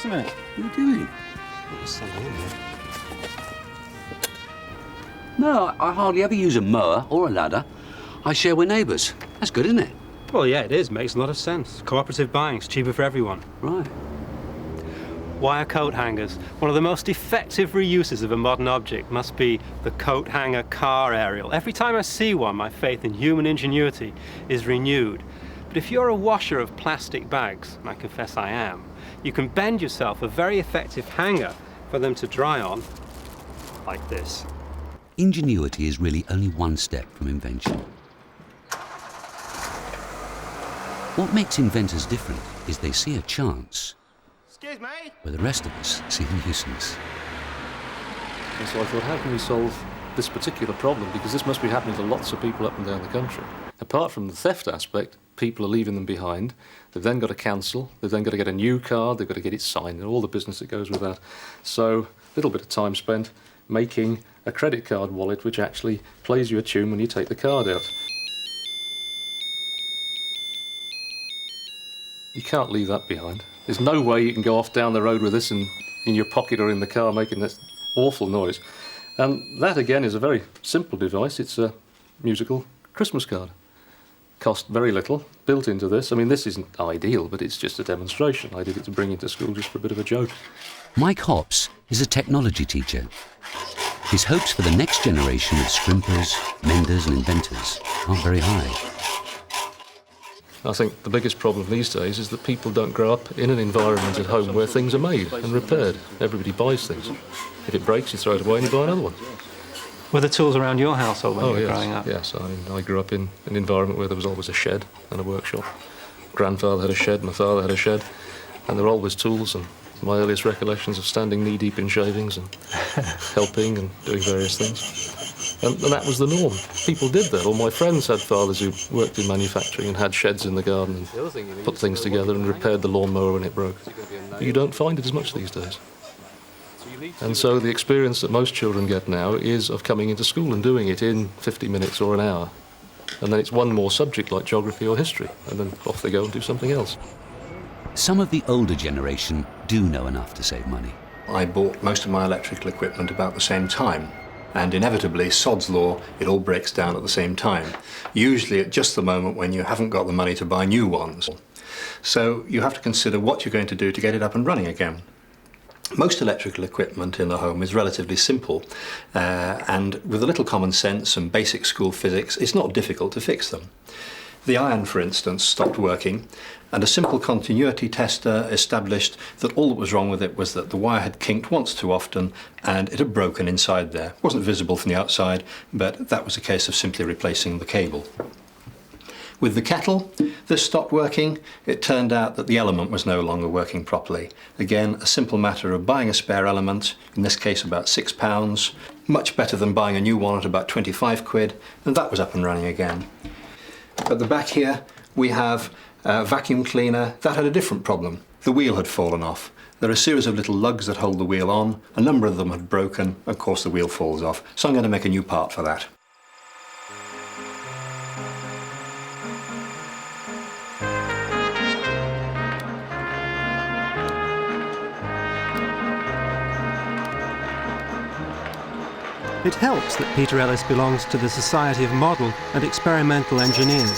a minute. What are you doing? There's something in there. No, I hardly ever use a mower or a ladder. I share with neighbours. That's good, isn't it? Well, yeah, it is. Makes a lot of sense. Cooperative buying's cheaper for everyone. Right. Wire coat hangers. One of the most effective reuses of a modern object must be the coat hanger car aerial. Every time I see one, my faith in human ingenuity is renewed. But if you're a washer of plastic bags, and I confess I am, you can bend yourself a very effective hanger for them to dry on, like this. Ingenuity is really only one step from invention. What makes inventors different is they see a chance, Excuse me? where the rest of us see a nuisance. And so I thought, how can we solve this particular problem? Because this must be happening to lots of people up and down the country. Apart from the theft aspect, people are leaving them behind. They've then got to cancel. They've then got to get a new card. They've got to get it signed and all the business that goes with that. So a little bit of time spent making a credit card wallet which actually plays you a tune when you take the card out. You can't leave that behind. There's no way you can go off down the road with this in your pocket or in the car making this awful noise. And that again is a very simple device. It's a musical Christmas card. Cost very little, built into this. I mean, this isn't ideal, but it's just a demonstration. I did it to bring into school just for a bit of a joke. Mike Hops is a technology teacher. His hopes for the next generation of scrimpers, menders and inventors aren't very high. I think the biggest problem these days is that people don't grow up in an environment at home where things are made and repaired. Everybody buys things. If it breaks, you throw it away and you buy another one. Were the tools around your household when you were growing up? Yes, I grew up in an environment where there was always a shed and a workshop. Grandfather had a shed, my father had a shed, and there were always tools. And my earliest recollections of standing knee-deep in shavings and helping and doing various things. And that was the norm. People did that. All my friends had fathers who worked in manufacturing and had sheds in the garden and put things together and repaired the lawnmower when it broke. But you don't find it as much these days. And so the experience that most children get now is of coming into school and doing it in 50 minutes or an hour. And then it's one more subject like geography or history, and then off they go and do something else. Some of the older generation do know enough to save money. I bought most of my electrical equipment about the same time. And inevitably, sod's law, it all breaks down at the same time. Usually at just the moment when you haven't got the money to buy new ones. So you have to consider what you're going to do to get it up and running again. Most electrical equipment in the home is relatively simple, and with a little common sense and basic school physics, it's not difficult to fix them. The iron, for instance, stopped working, and a simple continuity tester established that all that was wrong with it was that the wire had kinked once too often and it had broken inside there. It wasn't visible from the outside, but that was a case of simply replacing the cable. With the kettle, this stopped working. It turned out that the element was no longer working properly. Again, a simple matter of buying a spare element, in this case about £6, much better than buying a new one at about 25 quid, and that was up and running again. At the back here, we have a vacuum cleaner. That had a different problem. The wheel had fallen off. There are a series of little lugs that hold the wheel on. A number of them had broken. Of course, the wheel falls off. So I'm going to make a new part for that. It helps that Peter Ellis belongs to the Society of Model and Experimental Engineers.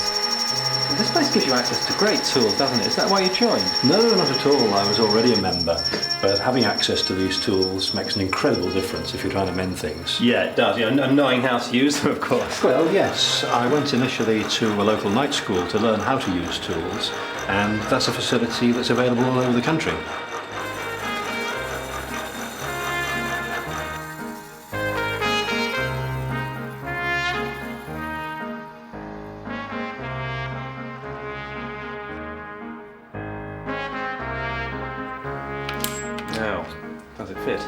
This place gives you access to great tools, doesn't it? Is that why you joined? No, not at all. I was already a member. But having access to these tools makes an incredible difference if you're trying to mend things. Yeah, it does. And knowing how to use them, of course. Well, yes. I went initially to a local night school to learn how to use tools, and that's a facility that's available all over the country. Now, does it fit?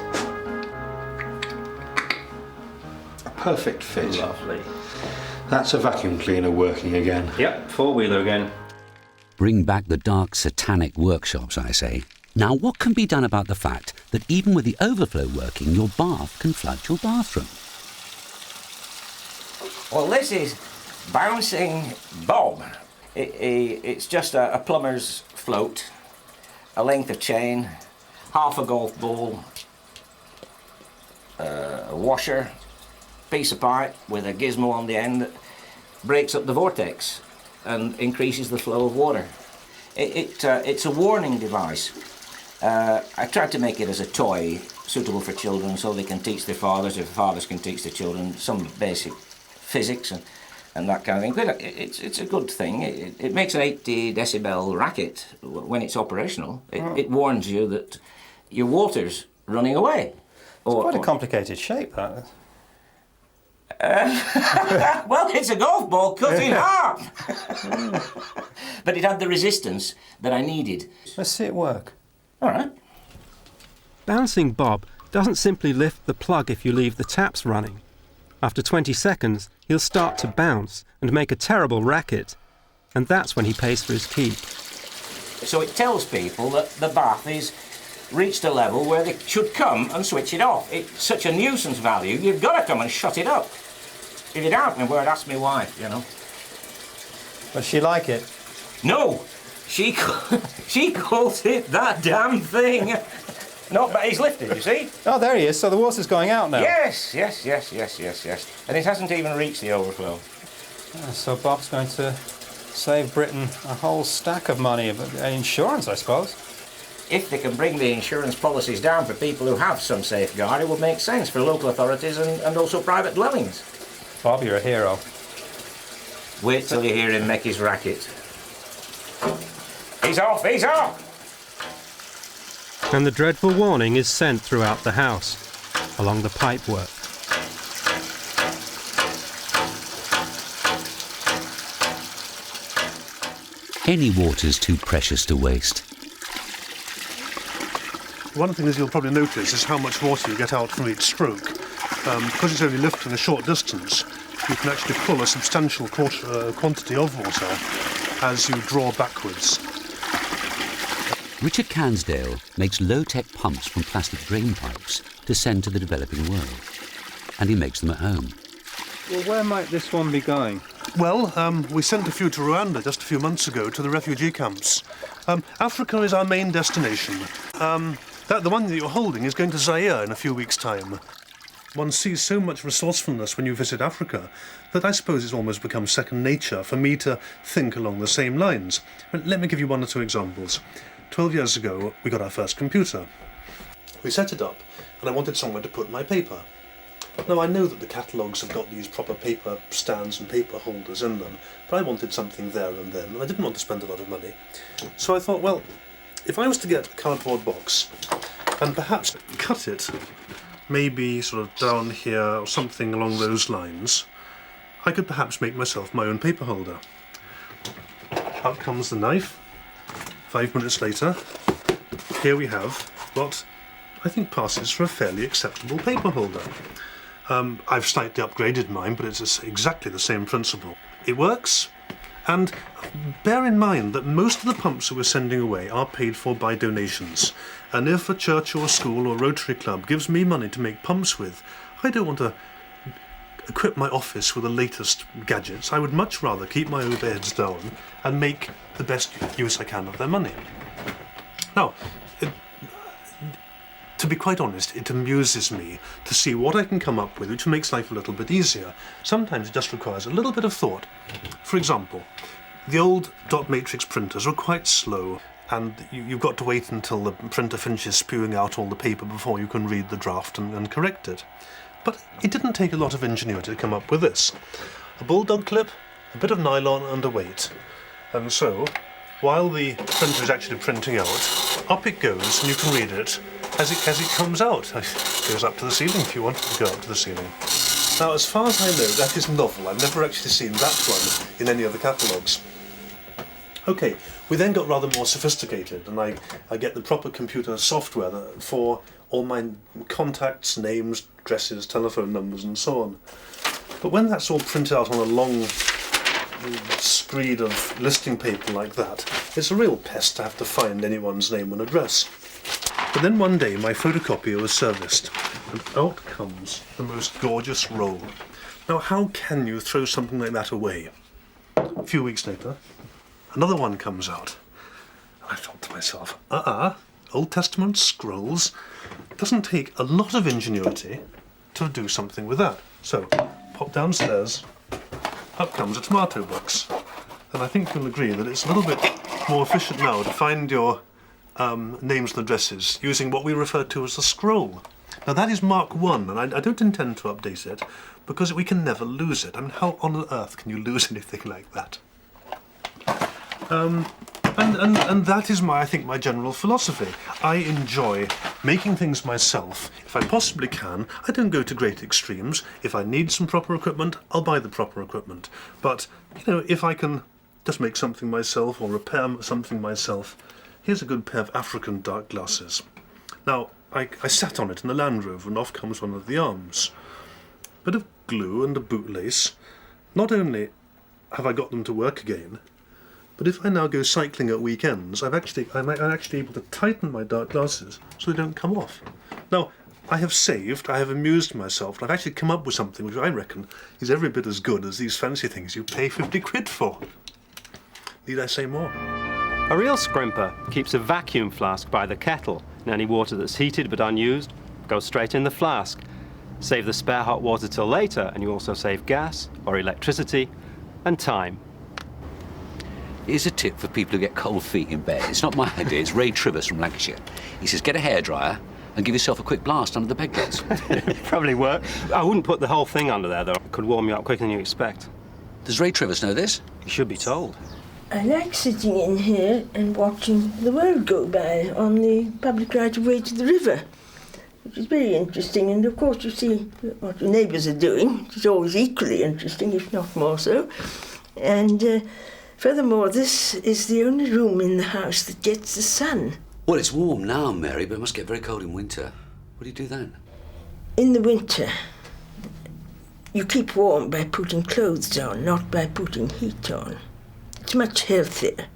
A perfect fit. Lovely. That's a vacuum cleaner working again. Yep, four-wheeler again. Bring back the dark satanic workshops, I say. Now, what can be done about the fact that even with the overflow working, your bath can flood your bathroom? Well, this is Bouncing Bob. It's just a plumber's float, a length of chain, half a golf ball, a washer, piece of pipe with a gizmo on the end that breaks up the vortex and increases the flow of water. It's a warning device. I tried to make it as a toy, suitable for children, so they can teach their fathers, or fathers can teach their children some basic physics and that kind of thing. But it's a good thing. It makes an 80 decibel racket when it's operational. It warns you that your water's running away. It's quite a complicated shape, that. Well, it's a golf ball cut in half. But it had the resistance that I needed. Let's see it work. All right. Bouncing Bob doesn't simply lift the plug if you leave the taps running. After 20 seconds, he'll start to bounce and make a terrible racket. And that's when he pays for his keep. So it tells people that the bath is reached a level where they should come and switch it off. It's such a nuisance value, you've got to come and shut it up. If you don't, my word, ask my wife, you know. Does she like it? No! She calls it that damn thing. No, but he's lifted, you see? Oh, there he is. So the water's going out now. Yes. And it hasn't even reached the overflow. So Bob's going to save Britain a whole stack of money, insurance, I suppose. If they can bring the insurance policies down for people who have some safeguard, it would make sense for local authorities and also private dwellings. Bob, you're a hero. Wait till you hear him make his racket. He's off, he's off! And the dreadful warning is sent throughout the house, along the pipework. Any water's too precious to waste. One thing, as you'll probably notice, is how much water you get out from each stroke. Because it's only lifting a short distance, you can actually pull a substantial quantity of water as you draw backwards. Richard Cansdale makes low-tech pumps from plastic drain pipes to send to the developing world. And he makes them at home. Well, where might this one be going? Well, we sent a few to Rwanda just a few months ago to the refugee camps. Africa is our main destination. The one that you're holding is going to Zaire in a few weeks' time. One sees so much resourcefulness when you visit Africa that I suppose it's almost become second nature for me to think along the same lines. But let me give you one or two examples. 12 years ago, we got our first computer. We set it up, and I wanted somewhere to put my paper. Now, I know that the catalogues have got these proper paper stands and paper holders in them, but I wanted something there and then, and I didn't want to spend a lot of money. So I thought, well, if I was to get a cardboard box and perhaps cut it, maybe sort of down here or something along those lines, I could perhaps make myself my own paper holder. Out comes the knife. 5 minutes later, here we have what I think passes for a fairly acceptable paper holder. I've slightly upgraded mine, but it's exactly the same principle. It works, and bear in mind that most of the pumps that we're sending away are paid for by donations. And if a church or a school or Rotary Club gives me money to make pumps with, I don't want to equip my office with the latest gadgets. I would much rather keep my overheads down and make the best use I can of their money. Now, to be quite honest, it amuses me to see what I can come up with which makes life a little bit easier. Sometimes it just requires a little bit of thought. For example, the old dot matrix printers were quite slow, and you've got to wait until the printer finishes spewing out all the paper before you can read the draft and correct it. But it didn't take a lot of ingenuity to come up with this. A bulldog clip, a bit of nylon and a weight. And so, while the printer is actually printing out, up it goes and you can read it as it comes out. It goes up to the ceiling if you want it to go up to the ceiling. Now, as far as I know, that is novel. I've never actually seen that one in any of the catalogues. Okay, we then got rather more sophisticated, and I get the proper computer software for all my contacts, names, addresses, telephone numbers, and so on. But when that's all printed out on a long screed of listing paper like that, it's a real pest to have to find anyone's name and address. But then one day my photocopier was serviced, and out comes the most gorgeous roll. Now, how can you throw something like that away? A few weeks later, another one comes out. I thought to myself, Old Testament scrolls. It doesn't take a lot of ingenuity to do something with that. So, pop downstairs, up comes a tomato box. And I think you'll agree that it's a little bit more efficient now to find your names and addresses using what we refer to as a scroll. Now that is Mark 1, and I don't intend to update it because we can never lose it. I mean, how on earth can you lose anything like that? And that is I think my general philosophy. I enjoy making things myself. If I possibly can, I don't go to great extremes. If I need some proper equipment, I'll buy the proper equipment. But, you know, if I can just make something myself or repair something myself, here's a good pair of African dark glasses. Now, I sat on it in the Land Rover and off comes one of the arms. Bit of glue and a bootlace. Not only have I got them to work again, but if I now go cycling at weekends, I'm actually able to tighten my dark glasses so they don't come off. Now, I have saved, I have amused myself, and I've actually come up with something which I reckon is every bit as good as these fancy things you pay 50 quid for. Need I say more? A real scrimper keeps a vacuum flask by the kettle, and any water that's heated but unused goes straight in the flask. Save the spare hot water till later, and you also save gas or electricity and time. Here's a tip for people who get cold feet in bed. It's not my idea, it's Ray Trivers from Lancashire. He says, get a hairdryer and give yourself a quick blast under the bedclothes. Probably work. I wouldn't put the whole thing under there, though. It could warm you up quicker than you expect. Does Ray Trivers know this? You should be told. I like sitting in here and watching the world go by on the public right-of-way to the river, which is very interesting. And of course you see what your neighbours are doing, which is always equally interesting, if not more so. And furthermore, this is the only room in the house that gets the sun. Well, it's warm now, Mary, but it must get very cold in winter. What do you do then? In the winter, you keep warm by putting clothes on, not by putting heat on. It's much healthier.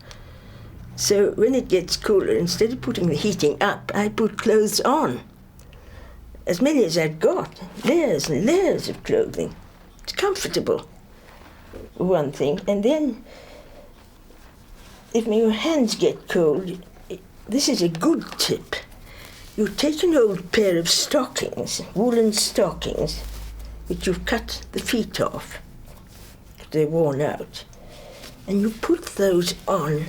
So when it gets cooler, instead of putting the heating up, I put clothes on. As many as I've got, layers and layers of clothing. It's comfortable, one thing. And then, if your hands get cold, this is a good tip. You take an old pair of stockings, woolen stockings, which you've cut the feet off, they're worn out, and you put those on,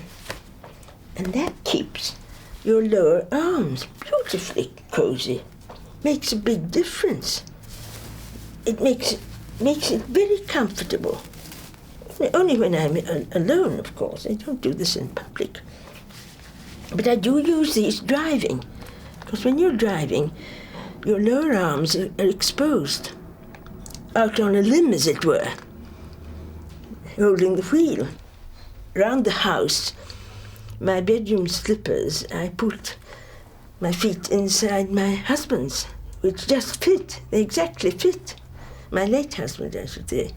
and that keeps your lower arms beautifully cosy. Makes a big difference. It makes it very comfortable. Only when I'm alone, of course. I don't do this in public. But I do use these driving, because when you're driving, your lower arms are exposed, out on a limb, as it were, holding the wheel. Round the house, my bedroom slippers, I put my feet inside my husband's, which just fit. They exactly fit. My late husband, I should say.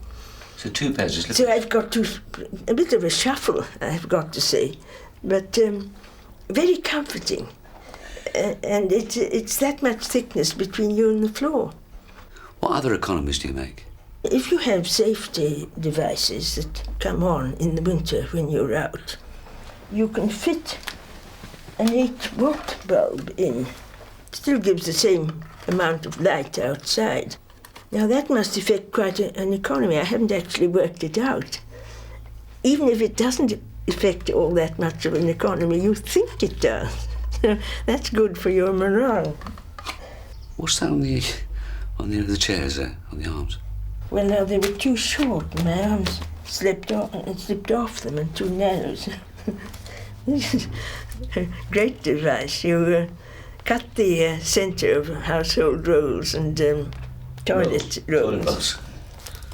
So 2 pairs of slippers? So I've got a bit of a shuffle, I've got to say, but very comforting. And it's that much thickness between you and the floor. What other economies do you make? If you have safety devices that come on in the winter when you're out, you can fit an 8-watt bulb in. It still gives the same amount of light outside. Now that must affect quite an economy. I haven't actually worked it out. Even if it doesn't affect all that much of an economy, you think it does. So that's good for your morale. What's that on the chairs there, on the arms? Well, now they were too short, and my arms slipped off them, and too narrow. This is a great device. You cut the centre of household rolls and toilet rolls,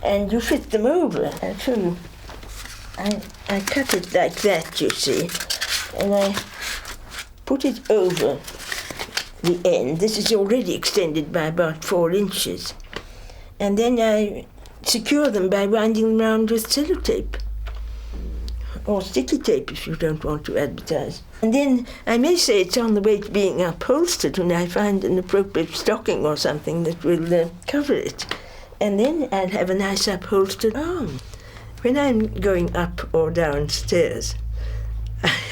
and you fit them over. I'll show you. I cut it like that, you see, and I put it over the end. This is already extended by about 4 inches. And then I secure them by winding them round with sellotape. Or sticky tape if you don't want to advertise. And then I may say it's on the way to being upholstered when I find an appropriate stocking or something that will cover it. And then I'll have a nice upholstered arm. When I'm going up or downstairs,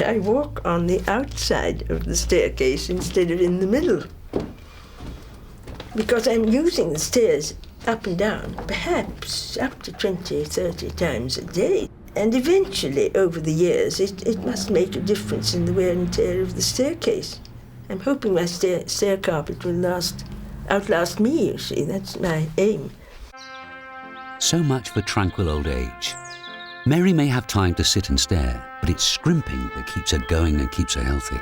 I walk on the outside of the staircase instead of in the middle. Because I'm using the stairs up and down, perhaps up to 20, 30 times a day. And eventually, over the years, it must make a difference in the wear and tear of the staircase. I'm hoping my stair carpet will outlast me, you see. That's my aim. So much for tranquil old age. Mary may have time to sit and stare, but it's scrimping that keeps her going and keeps her healthy.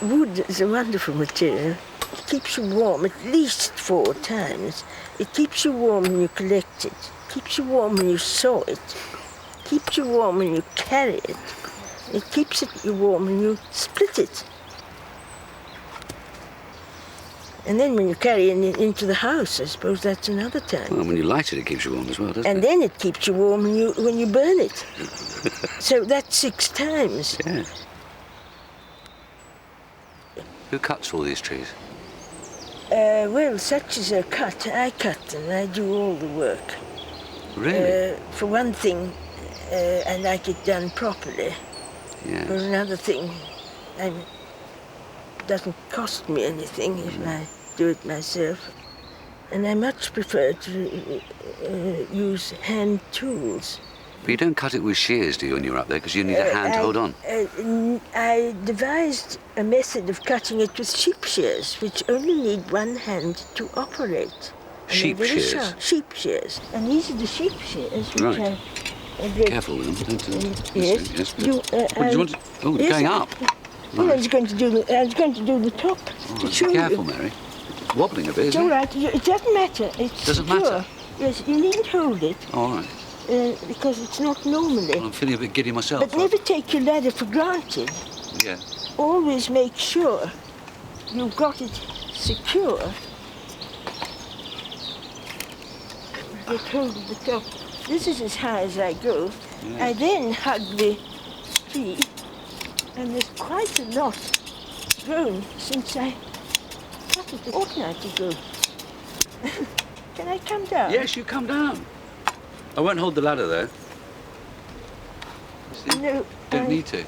Wood is a wonderful material. It keeps you warm at least 4 times. It keeps you warm when you collect it. It keeps you warm when you saw it. It keeps you warm when you carry it. It keeps you warm when you split it. And then when you carry it into the house, I suppose that's another time. Well, when you light it, it keeps you warm as well, doesn't it? And then it keeps you warm when you burn it. So that's 6 times. Yeah. Who cuts all these trees? Well, such as they're cut, I cut them. I do all the work. Really? For one thing, I like it done properly. Yes. For another thing, it doesn't cost me anything if I do it myself. And I much prefer to use hand tools. But you don't cut it with shears, do you, when you're up there? Because you need a hand to hold on. I devised a method of cutting it with sheep shears, which only need one hand to operate. And Sheep they're very shears? sharp. Sheep shears. And these are the sheep shears which Right. I break. Careful with them. Don't Yes. Yes. You, What do you want to... Oh, yes, going up. Well, I Right. was going to do the top Oh, to be show careful, you. Mary. Wobbling a bit, It's isn't all it? right. It doesn't matter. It's Doesn't secure. matter? Yes, you needn't hold it All right. because it's not normally. Well, I'm feeling a bit giddy myself. But never take your ladder for granted. Yeah. Always make sure you've got it secure. Get hold of the top. This is as high as I go. Yeah. I then hug the tree, and there's quite a lot grown since I cut it a fortnight ago. Can I come down? Yes, you come down. I won't hold the ladder, though. See? No, Don't I- need to.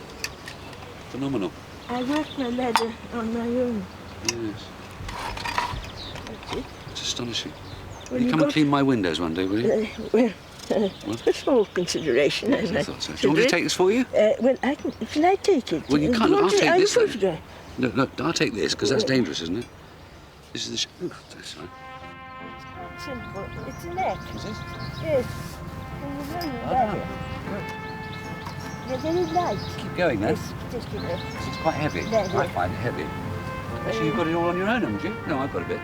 Phenomenal. I work my ladder on my own. Yes. That's it. It's astonishing. Well, you you come and got- clean my windows one day, will you? A small consideration. Yes, I thought so. Do you want me to take this for you? Well, can I take it? Well, you Do can't. want I'll to- take are you this then. photograph? No, I'll take this, because that's dangerous, isn't it? This is the... Ooh, that's fine. It's simple. It's a net. Is it? Yes. And you run the ladder. You're very light. Keep going, then. This particular. It's quite heavy. Ladder. I find it heavy. Actually, you've got it all on your own, haven't you? No, I've got a bit.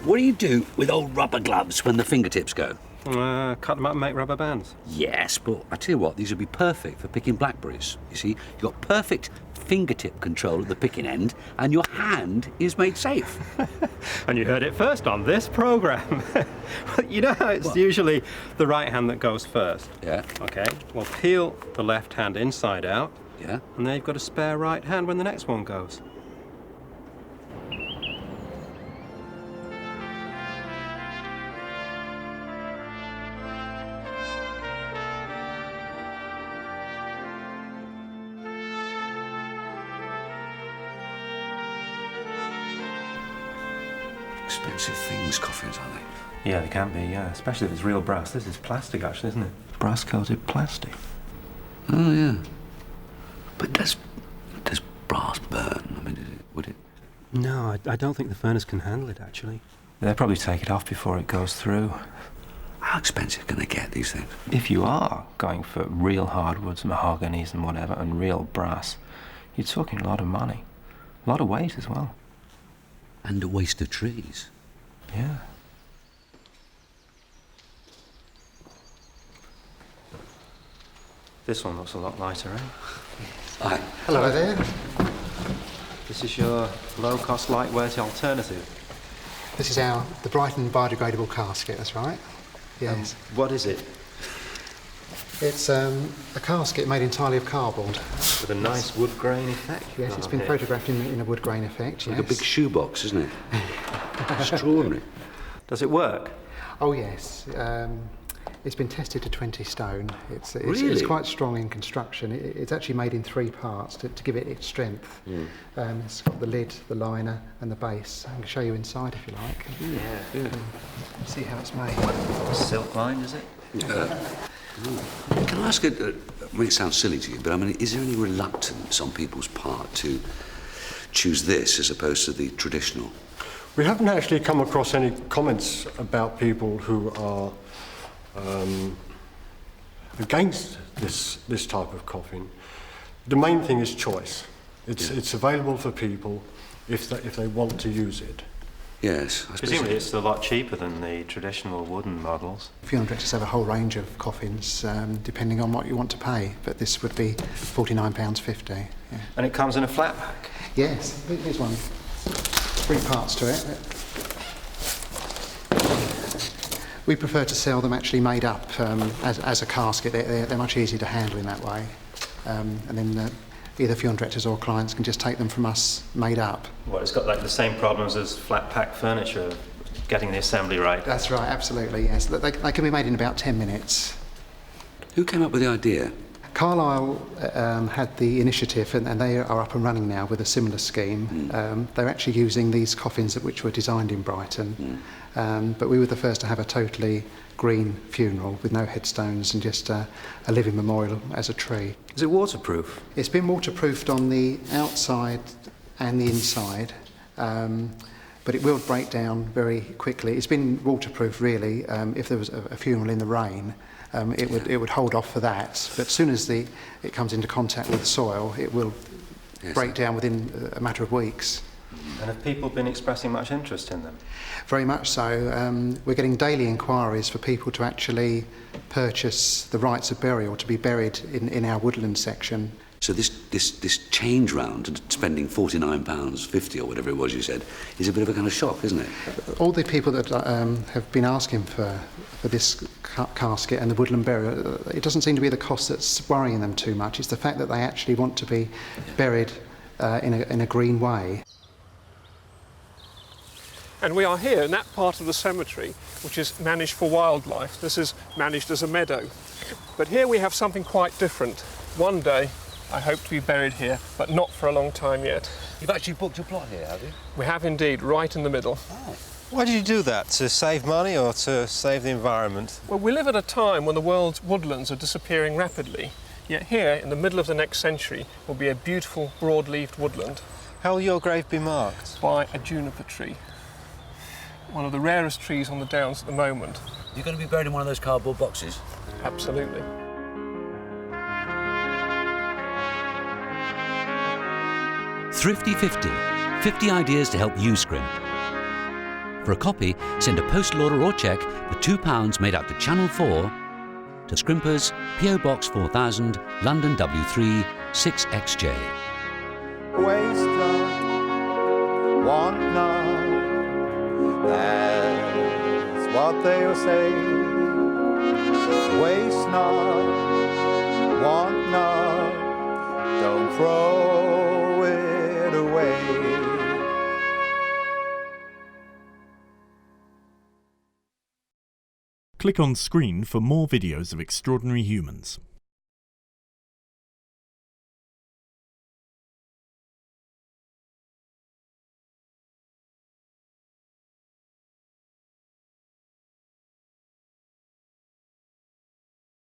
What do you do with old rubber gloves when the fingertips go? Cut them up and make rubber bands. Yes, but I tell you what, these would be perfect for picking blackberries. You see, you've got perfect fingertip control at the picking end, and your hand is made safe. And you heard it first on this programme. You know how it's usually the right hand that goes first? Yeah, Okay, well, peel the left hand inside out, yeah. and then you've got a spare right hand when the next one goes. Expensive things, coffins, aren't they? Yeah, they can be, yeah, especially if it's real brass. This is plastic, actually, isn't it? Brass-coated plastic. Oh, yeah. But does brass burn? I mean, would it? No, I don't think the furnace can handle it, actually. They'll probably take it off before it goes through. How expensive can they get, these things? If you are going for real hardwoods, mahoganies and whatever, and real brass, you're talking a lot of money. A lot of weight as well. And a waste of trees. Yeah. This one looks a lot lighter, eh? Hi. Hello there. This is your low-cost, lightweight alternative. This is the Brighton biodegradable casket, that's right. Yes. What is it? It's a casket made entirely of cardboard. With a nice wood grain effect. Yes, it's been photographed in a wood grain effect, yes. Like a big shoebox, isn't it? Extraordinary. Does it work? Oh, yes. It's been tested to 20 stone. It's Really? quite strong in construction. It's actually made in 3 parts to give it its strength. It's got the lid, the liner and the base. I can show you inside if you like. Yeah. See how it's made. Silk lined, is it? Can I ask, I mean, it sounds silly to you, but I mean, is there any reluctance on people's part to choose this as opposed to the traditional? We haven't actually come across any comments about people who are against this type of coffin. The main thing is choice. It's available for people if they want to use it. Yes. I suppose Presumably it's a lot cheaper than the traditional wooden models. Funeral directors have a whole range of coffins, depending on what you want to pay, but this would be £49.50. Yeah. And it comes in a flat pack? Yes, here's one. 3 parts to it. We prefer to sell them actually made up as a casket. They're much easier to handle in that way. And then either funeral directors or clients can just take them from us made up. Well, it's got like the same problems as flat pack furniture, getting the assembly right. That's right, absolutely, yes. They can be made in about 10 minutes. Who came up with the idea? Carlisle had the initiative, and they are up and running now with a similar scheme. They're actually using these coffins which were designed in Brighton, but we were the first to have a totally green funeral with no headstones and just a living memorial as a tree. Is it waterproof? It's been waterproofed on the outside and the inside, but it will break down very quickly. It's been waterproof really. If there was a funeral in the rain, it would hold off for that, but as soon as it comes into contact with the soil, it will break down within a matter of weeks. And have people been expressing much interest in them? Very much so. We're getting daily inquiries for people to actually purchase the rights of burial to be buried in our Woodland section. So this change round and spending £49.50 or whatever it was you said is a bit of a kind of shock, isn't it? All the people that have been asking for this casket and the woodland burial, it doesn't seem to be the cost that's worrying them too much. It's the fact that they actually want to be buried in a green way. And we are here in that part of the cemetery which is managed for wildlife. This is managed as a meadow. But here we have something quite different. One day I hope to be buried here, but not for a long time yet. You've actually booked a plot here, have you? We have indeed, right in the middle. Oh. Why did you do that? To save money or to save the environment? Well, we live at a time when the world's woodlands are disappearing rapidly. Yet here, in the middle of the next century, will be a beautiful broad-leaved woodland. How will your grave be marked? By a juniper tree. One of the rarest trees on the downs at the moment. You're going to be buried in one of those cardboard boxes? Absolutely. Thrifty 50. 50 ideas to help you scrimp. For a copy, send a postal order or cheque for £2 made out to Channel 4 to Scrimpers, P.O. Box 4000, London W3 6XJ. Waste not, want not, that's what they'll say. Waste not, want not, don't throw it away. Click on screen for more videos of extraordinary humans.